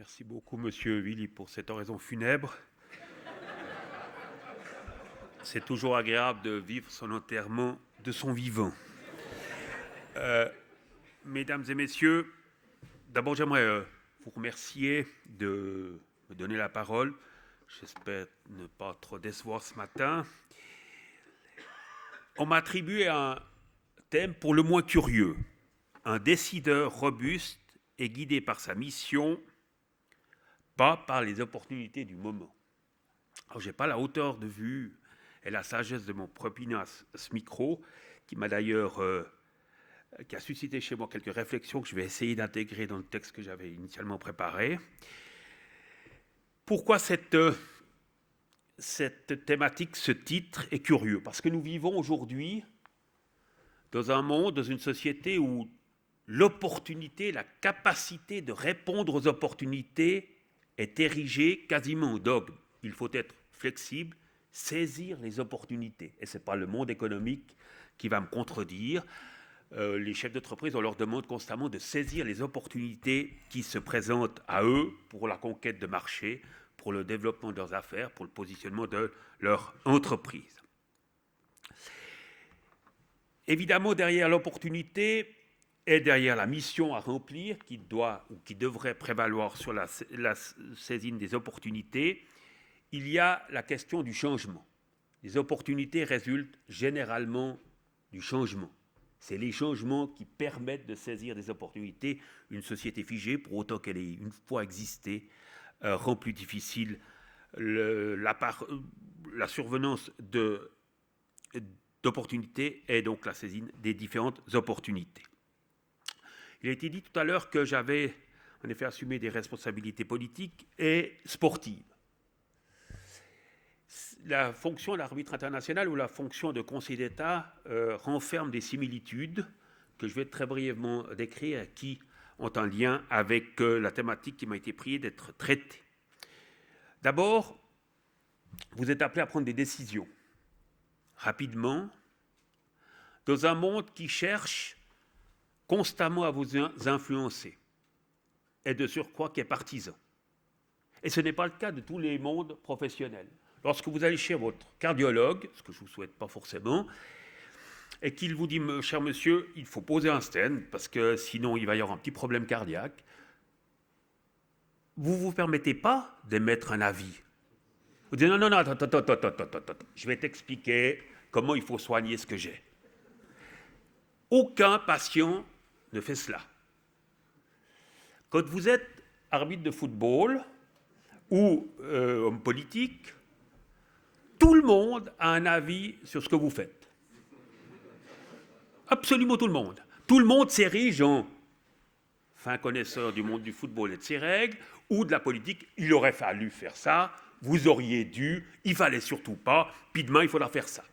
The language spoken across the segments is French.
Merci beaucoup, Monsieur Willy, pour cette oraison funèbre. C'est toujours agréable de vivre son enterrement de son vivant. Mesdames et messieurs, d'abord j'aimerais vous remercier de me donner la parole. J'espère ne pas trop décevoir ce matin. On m'a attribué un thème pour le moins curieux. Un décideur robuste et guidé par sa mission, pas par les opportunités du moment. Alors, je n'ai pas la hauteur de vue et la sagesse de mon propinat à ce micro, qui m'a d'ailleurs qui a suscité chez moi quelques réflexions que je vais essayer d'intégrer dans le texte que j'avais initialement préparé. Pourquoi cette thématique, ce titre est curieux? Parce que nous vivons aujourd'hui dans un monde, dans une société où l'opportunité, la capacité de répondre aux opportunités est érigée quasiment au dogme. Il faut être flexible, saisir les opportunités. Et ce n'est pas le monde économique qui va me contredire. Les chefs d'entreprise, on leur demande constamment de saisir les opportunités qui se présentent à eux pour la conquête de marché, pour le développement de leurs affaires, pour le positionnement de leur entreprise. Évidemment, derrière l'opportunité et derrière la mission à remplir qui doit ou qui devrait prévaloir sur la saisine des opportunités, il y a la question du changement. Les opportunités résultent généralement du changement. C'est les changements qui permettent de saisir des opportunités. Une société figée, pour autant qu'elle ait une fois existé, rend plus difficile la survenance d'opportunités et donc la saisine des différentes opportunités. Il a été dit tout à l'heure que j'avais en effet assumé des responsabilités politiques et sportives. La fonction d'arbitre international ou la fonction de conseiller d'État renferme des similitudes que je vais très brièvement décrire et qui ont un lien avec la thématique qui m'a été priée d'être traitée. D'abord, vous êtes appelé à prendre des décisions rapidement dans un monde qui cherche constamment à vous influencer et de surcroît qui est partisan. Et ce n'est pas le cas de tous les mondes professionnels. Lorsque vous allez chez votre cardiologue, ce que je ne vous souhaite pas forcément, et qu'il vous dit, cher monsieur, il faut poser un stent parce que sinon il va y avoir un petit problème cardiaque, vous ne vous permettez pas d'émettre un avis. Vous dites non, attends, je vais t'expliquer comment il faut soigner ce que j'ai. Aucun patient ne fait cela. Quand vous êtes arbitre de football ou homme politique, tout le monde a un avis sur ce que vous faites. Absolument tout le monde. Tout le monde s'érige en fin connaisseur du monde du football et de ses règles, ou de la politique. Il aurait fallu faire ça, vous auriez dû, il fallait surtout pas, puis demain il faudra faire ça.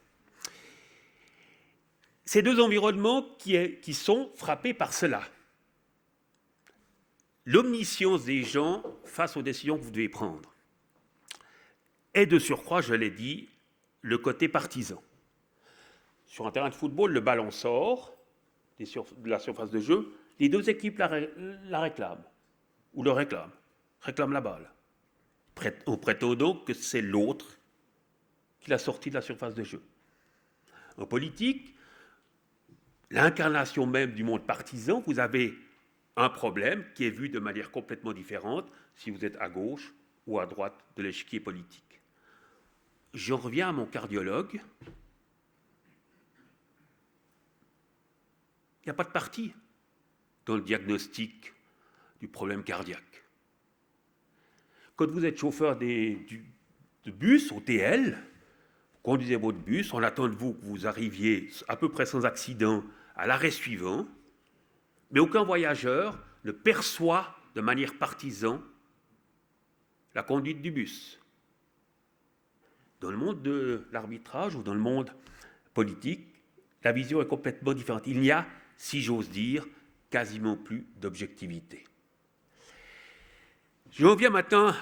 Ces deux environnements qui sont frappés par cela. L'omniscience des gens face aux décisions que vous devez prendre. Et de surcroît, je l'ai dit, le côté partisan. Sur un terrain de football, le ballon sort de la surface de jeu, les deux équipes la réclament, ou le réclament la balle. On prétend donc que c'est l'autre qui l'a sorti de la surface de jeu. En politique, l'incarnation même du monde partisan, vous avez un problème qui est vu de manière complètement différente si vous êtes à gauche ou à droite de l'échiquier politique. J'en reviens à mon cardiologue. Il n'y a pas de parti dans le diagnostic du problème cardiaque. Quand vous êtes chauffeur de bus, au TL, vous conduisez votre bus, on attend de vous que vous arriviez à peu près sans accident à l'arrêt suivant, mais aucun voyageur ne perçoit de manière partisane la conduite du bus. Dans le monde de l'arbitrage ou dans le monde politique, la vision est complètement différente. Il n'y a, si j'ose dire, quasiment plus d'objectivité. Je reviens maintenant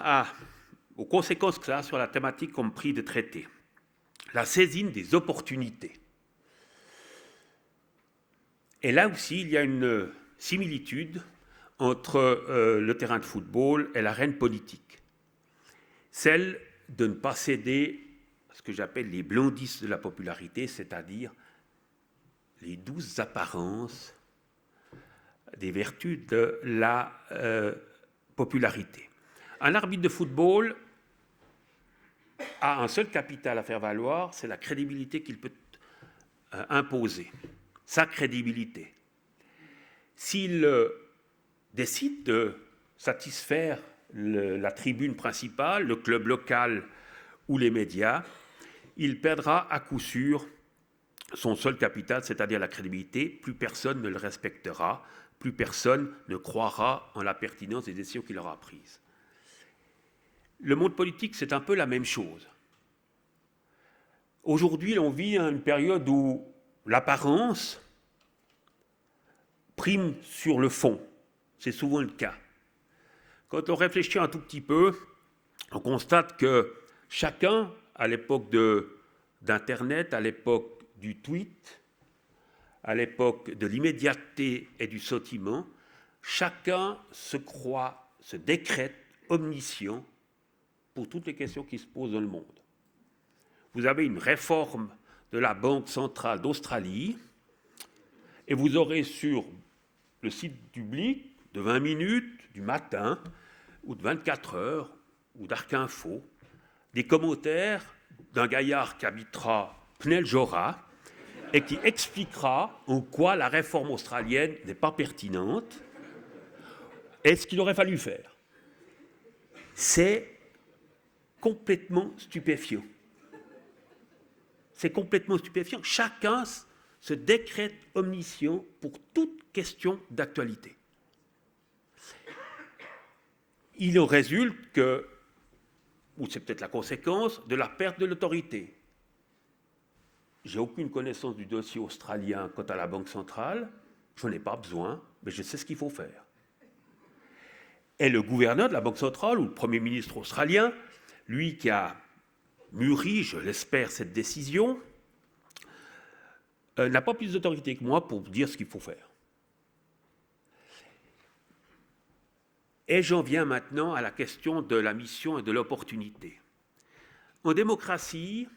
aux conséquences que ça a sur la thématique qu'on me prie de traiter. La saisine des opportunités. Et là aussi, il y a une similitude entre le terrain de football et l'arène politique. Celle de ne pas céder à ce que j'appelle les blondistes de la popularité, c'est-à-dire les douces apparences des vertus de la popularité. Un arbitre de football a un seul capital à faire valoir, c'est la crédibilité qu'il peut imposer, sa crédibilité. S'il décide de satisfaire la tribune principale, le club local ou les médias, il perdra à coup sûr son seul capital, c'est-à-dire la crédibilité. Plus personne ne le respectera, plus personne ne croira en la pertinence des décisions qu'il aura prises. Le monde politique, c'est un peu la même chose. Aujourd'hui, on vit une période où l'apparence prime sur le fond. C'est souvent le cas. Quand on réfléchit un tout petit peu, on constate que chacun, à l'époque d'Internet, à l'époque du tweet, à l'époque de l'immédiateté et du sentiment, chacun se croit, se décrète omniscient pour toutes les questions qui se posent dans le monde. Vous avez une réforme de la Banque centrale d'Australie et vous aurez sur le site public de 20 minutes du matin ou de 24 heures ou d'Arc Info des commentaires d'un gaillard qui habitera Pnel-Jora et qui expliquera en quoi la réforme australienne n'est pas pertinente et ce qu'il aurait fallu faire. C'est complètement stupéfiant. C'est complètement stupéfiant. Chacun se décrète omniscient pour toute question d'actualité. Il en résulte que, ou c'est peut-être la conséquence, de la perte de l'autorité. J'ai aucune connaissance du dossier australien quant à la Banque centrale, je n'en ai pas besoin, mais je sais ce qu'il faut faire. Et le gouverneur de la Banque centrale, ou le Premier ministre australien, lui qui a mûri, je l'espère, cette décision, n'a pas plus d'autorité que moi pour dire ce qu'il faut faire. Et j'en viens maintenant à la question de la mission et de l'opportunité. En démocratie,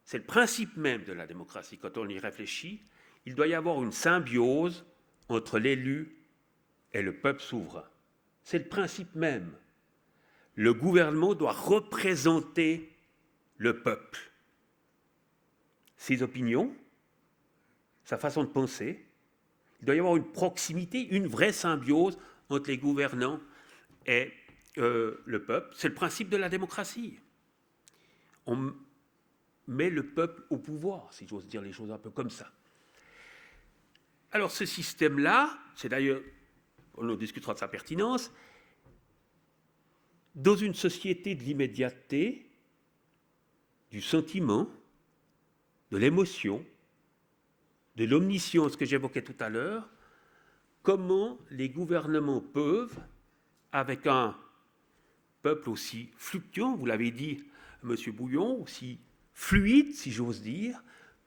c'est le principe même de la démocratie, quand on y réfléchit, il doit y avoir une symbiose entre l'élu et le peuple souverain. C'est le principe même. Le gouvernement doit représenter le peuple, ses opinions, sa façon de penser. Il doit y avoir une proximité, une vraie symbiose entre les gouvernants et le peuple. C'est le principe de la démocratie. On met le peuple au pouvoir, si j'ose dire les choses un peu comme ça. Alors ce système-là, c'est d'ailleurs, on en discutera de sa pertinence, dans une société de l'immédiateté, du sentiment, de l'émotion, de l'omniscience que j'évoquais tout à l'heure, comment les gouvernements peuvent, avec un peuple aussi fluctuant, vous l'avez dit, M. Bouillon, aussi fluide, si j'ose dire,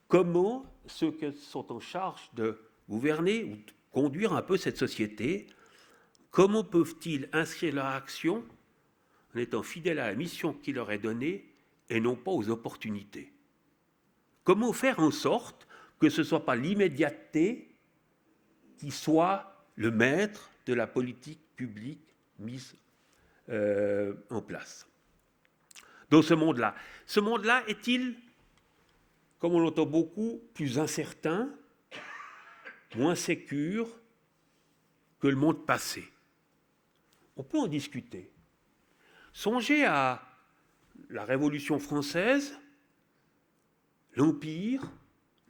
comment ceux qui sont en charge de gouverner ou de conduire un peu cette société, comment peuvent-ils inscrire leur action en étant fidèles à la mission qui leur est donnée et non pas aux opportunités? Comment faire en sorte que ce ne soit pas l'immédiateté qui soit le maître de la politique publique mise en place dans ce monde-là? Ce monde-là est-il, comme on l'entend beaucoup, plus incertain, moins sécure que le monde passé? On peut en discuter. Songez à la Révolution française, l'Empire,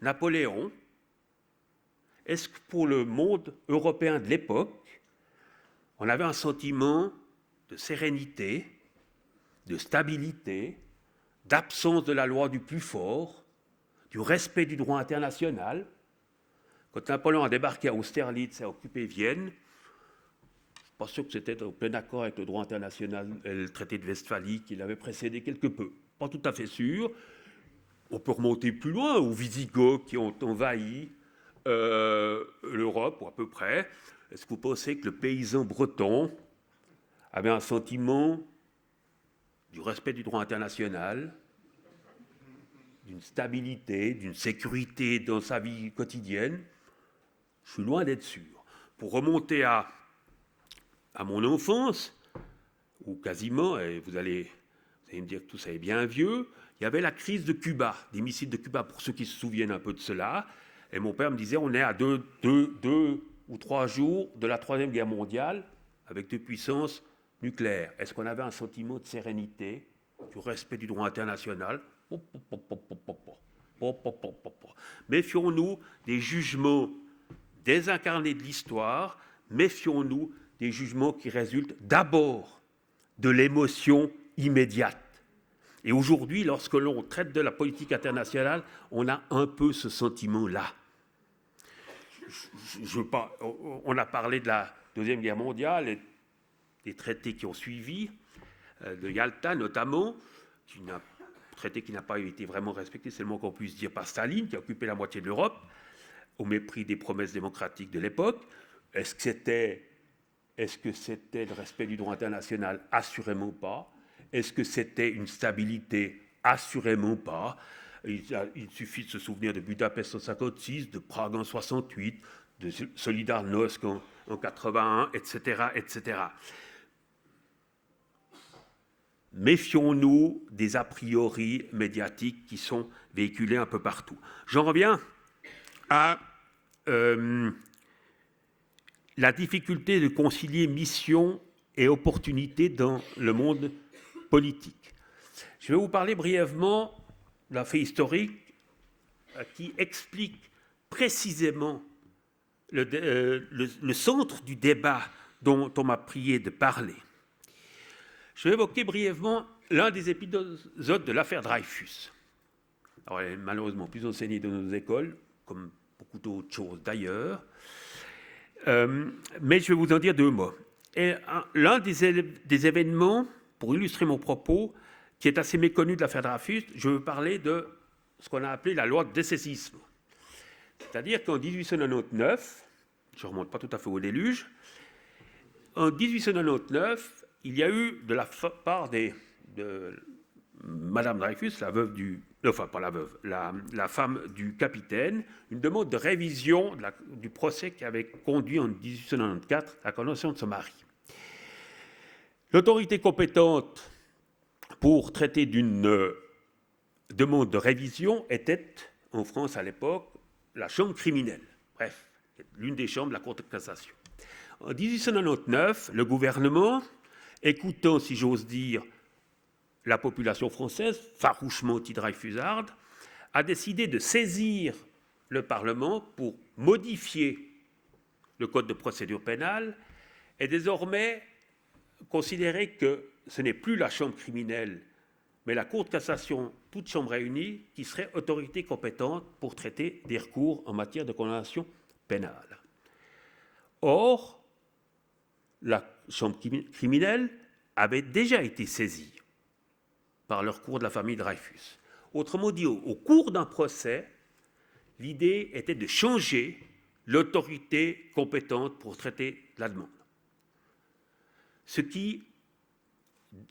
Napoléon. Est-ce que pour le monde européen de l'époque, on avait un sentiment de sérénité, de stabilité, d'absence de la loi du plus fort, du respect du droit international? Quand Napoléon a débarqué à Austerlitz et a occupé Vienne, je ne suis pas sûr que c'était en plein accord avec le droit international et le traité de Westphalie qui l'avait précédé quelque peu. Pas tout à fait sûr. On peut remonter plus loin aux Visigoths qui ont envahi l'Europe, ou à peu près. Est-ce que vous pensez que le paysan breton avait un sentiment du respect du droit international, d'une stabilité, d'une sécurité dans sa vie quotidienne? Je suis loin d'être sûr. Pour remonter à mon enfance, ou quasiment, et vous allez me dire que tout ça est bien vieux, il y avait la crise de Cuba, des missiles de Cuba, pour ceux qui se souviennent un peu de cela. Et mon père me disait, on est à 2 ou 3 jours de la Troisième Guerre mondiale, avec 2 puissances nucléaires. Est-ce qu'on avait un sentiment de sérénité, du respect du droit international? Méfions-nous des jugements désincarnés de l'histoire, méfions-nous des jugements qui résultent d'abord de l'émotion immédiate. Et aujourd'hui, lorsque l'on traite de la politique internationale, on a un peu ce sentiment-là. On a parlé de la Deuxième Guerre mondiale et des traités qui ont suivi, de Yalta notamment, un traité qui n'a pas été vraiment respecté, c'est le moins qu'on puisse dire, par Staline, qui a occupé la moitié de l'Europe, au mépris des promesses démocratiques de l'époque. Est-ce que c'était le respect du droit international? Assurément pas. Est-ce que c'était une stabilité? Assurément pas. Il suffit de se souvenir de Budapest en 1956, de Prague en 1968, de Solidarnosc en 1981, etc., etc. Méfions-nous des a priori médiatiques qui sont véhiculés un peu partout. J'en reviens à la difficulté de concilier mission et opportunité dans le monde politique. Je vais vous parler brièvement d'un fait historique qui explique précisément le centre du débat dont on m'a prié de parler. Je vais évoquer brièvement l'un des épisodes de l'affaire Dreyfus. Alors, elle est malheureusement plus enseignée dans nos écoles, comme beaucoup d'autres choses d'ailleurs, mais je vais vous en dire 2 mots. Et l'un des événements, pour illustrer mon propos, qui est assez méconnu de l'affaire Dreyfus, je veux parler de ce qu'on a appelé la loi de décessisme. C'est-à-dire qu'en 1899, je ne remonte pas tout à fait au déluge, en 1899, il y a eu de la part de Madame Dreyfus, la veuve enfin pas la veuve, la femme du capitaine, une demande de révision du procès qui avait conduit en 1894 à la condamnation de son mari. L'autorité compétente pour traiter d'une demande de révision était, en France à l'époque, la chambre criminelle. Bref, l'une des chambres de la Cour de cassation. En 1899, le gouvernement, écoutant, si j'ose dire, la population française, farouchement anti-dreyfusarde, a décidé de saisir le Parlement pour modifier le Code de procédure pénale et désormais considérer que ce n'est plus la chambre criminelle, mais la Cour de cassation, toute chambre réunie, qui serait autorité compétente pour traiter des recours en matière de condamnation pénale. Or, la chambre criminelle avait déjà été saisie par le recours de la famille Dreyfus. Autrement dit, au cours d'un procès, l'idée était de changer l'autorité compétente pour traiter la demande. Ce qui,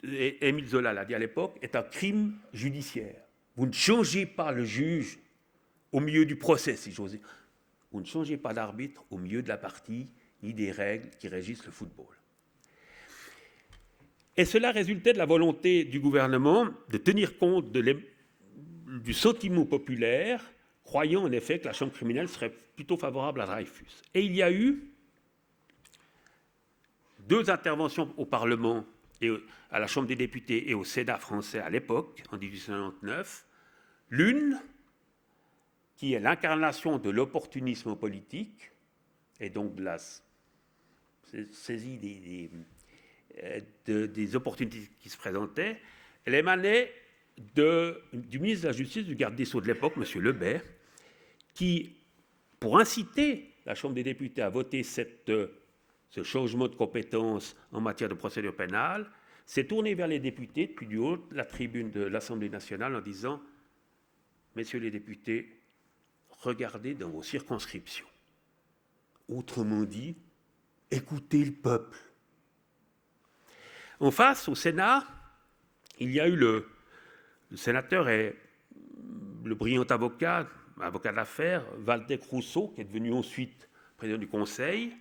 Émile Zola l'a dit à l'époque, est un crime judiciaire. Vous ne changez pas le juge au milieu du procès, si j'ose dire. Vous ne changez pas l'arbitre au milieu de la partie, ni des règles qui régissent le football. Et cela résultait de la volonté du gouvernement de tenir compte du sentiment populaire, croyant en effet que la chambre criminelle serait plutôt favorable à Dreyfus. Et il y a eu 2 interventions au Parlement, et à la Chambre des députés et au Sénat français à l'époque, en 1899. L'une, qui est l'incarnation de l'opportunisme politique, et donc de la saisie des opportunités qui se présentaient, elle émanait du ministre de la Justice, du garde des Sceaux de l'époque, M. Lebet, qui, pour inciter la Chambre des députés à voter ce changement de compétence en matière de procédure pénale, s'est tourné vers les députés depuis du haut de la tribune de l'Assemblée nationale en disant « Messieurs les députés, regardez dans vos circonscriptions. Autrement dit, écoutez le peuple. En face, au Sénat, il y a eu le sénateur et le brillant avocat d'affaires, Waldeck Rousseau, qui est devenu ensuite président du Conseil,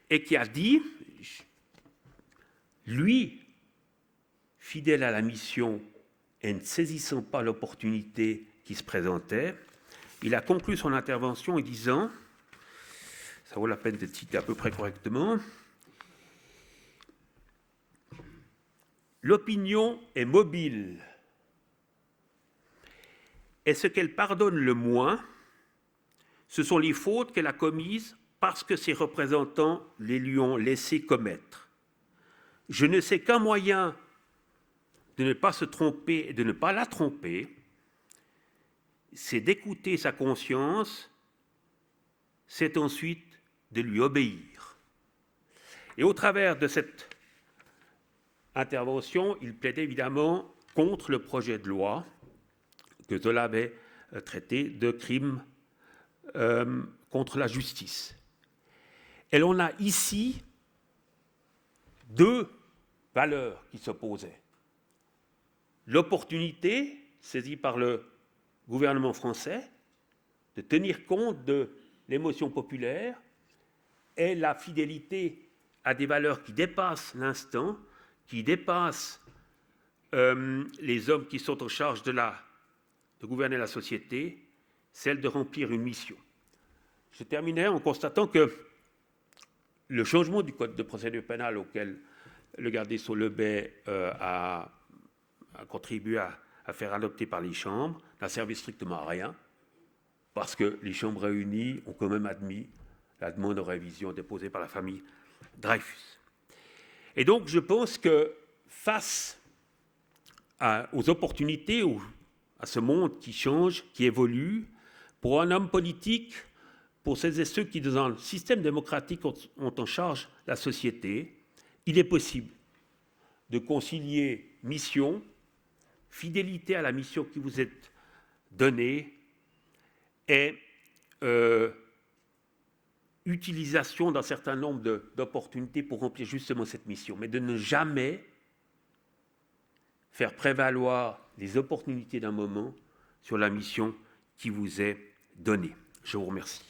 et qui a dit, lui, fidèle à la mission et ne saisissant pas l'opportunité qui se présentait, il a conclu son intervention en disant, ça vaut la peine d'être cité à peu près correctement, « L'opinion est mobile, et ce qu'elle pardonne le moins, ce sont les fautes qu'elle a commises parce que ses représentants les lui ont laissé commettre. Je ne sais qu'un moyen de ne pas se tromper et de ne pas la tromper, c'est d'écouter sa conscience, c'est ensuite de lui obéir. » Et au travers de cette intervention, il plaidait évidemment contre le projet de loi que Zola avait traité de crime contre la justice. Et l'on a ici deux valeurs qui s'opposaient. L'opportunité saisie par le gouvernement français de tenir compte de l'émotion populaire et la fidélité à des valeurs qui dépassent l'instant, qui dépassent les hommes qui sont en charge de gouverner la société, celle de remplir une mission. Je terminerai en constatant que le changement du code de procédure pénale auquel le garde des Sceaux Lebet a contribué à faire adopter par les chambres n'a servi strictement à rien, parce que les chambres réunies ont quand même admis la demande de révision déposée par la famille Dreyfus. Et donc, je pense que face aux opportunités, à ce monde qui change, qui évolue, pour un homme politique, pour celles et ceux qui, dans un système démocratique, ont en charge la société, il est possible de concilier mission, fidélité à la mission qui vous est donnée et utilisation d'un certain nombre d'opportunités pour remplir justement cette mission, mais de ne jamais faire prévaloir les opportunités d'un moment sur la mission qui vous est donnée. Je vous remercie.